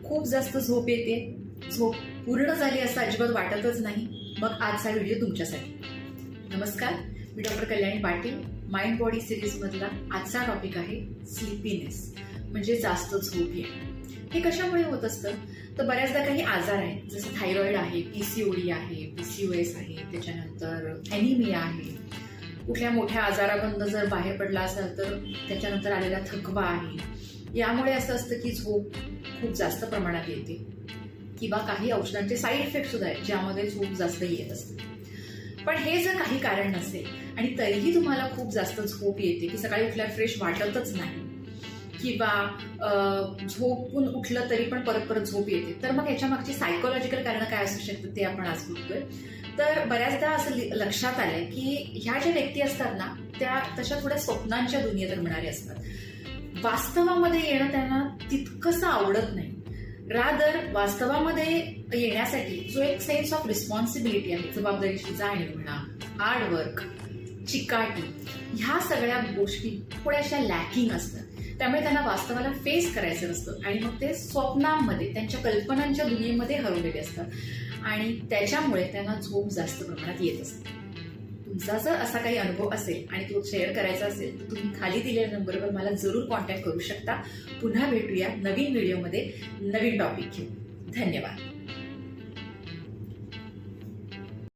खूप जास्त झोप येते, झोप पूर्ण झाली असं अजिबात वाटतच नाही, मग आजचा व्हिडिओ तुमच्यासाठी. नमस्कार, मी doctor Kalyani Patil. Mind body सिरीजमधला आजचा टॉपिक आहे स्लीपीनेस, म्हणजे जास्त झोप येणे. हे कशामुळे होत असतं तर बऱ्याचदा काही आजार आहेत, जसं थायरॉइड आहे, PCOD आहे, PCOS आहे, त्याच्यानंतर ॲनिमिया आहे, कुठल्या मोठ्या आजाराबंद जर बाहेर पडला असेल तर त्याच्यानंतर आलेला थकवा आहे. यामुळे असं असतं की झोप खूप जास्त प्रमाणात येते, किंवा काही औषधांचे साईड इफेक्ट सुद्धा आहेत ज्यामध्ये झोप जास्त येत असते. पण हे जर काही कारण नसेल आणि तरीही तुम्हाला खूप जास्त झोप येते की सकाळी उठल्यावर फ्रेश वाटतच नाही, किंवा झोपून उठलं तरी पण परत परत झोप येते, तर मग याच्या मागची सायकोलॉजिकल कारणं काय असू शकतात ते आपण आज बघतोय. तर बऱ्याचदा असं लक्षात आलंय की ह्या ज्या व्यक्ती असतात ना, त्या तशा थोड्या स्वप्नांच्या दुनियेत रमणारे असतात. वास्तवामध्ये येणं त्यांना तितकंसं आवडत नाही. रादर वास्तवामध्ये येण्यासाठी जो एक सेन्स ऑफ रिस्पॉन्सिबिलिटी आहे, जबाबदारीची जाणीव म्हणा, हार्डवर्क, चिकाटी, ह्या सगळ्या गोष्टी थोड्याशा लॅकिंग असतात. त्यामुळे त्यांना वास्तवाला फेस करायचं नसतं आणि मग ते स्वप्नांमध्ये, त्यांच्या कल्पनांच्या दुनियेमध्ये हरवलेले असतात आणि त्याच्यामुळे त्यांना झोप जास्त प्रमाणात येत असते. तुमचा जर असा काही अनुभव असेल आणि तो शेअर करायचा असेल तर तुम्ही खाली दिलेल्या नंबरवर मला जरूर कॉन्टॅक्ट करू शकता. पुन्हा भेटूया नवीन व्हिडिओमध्ये नवीन टॉपिक घेऊन. धन्यवाद.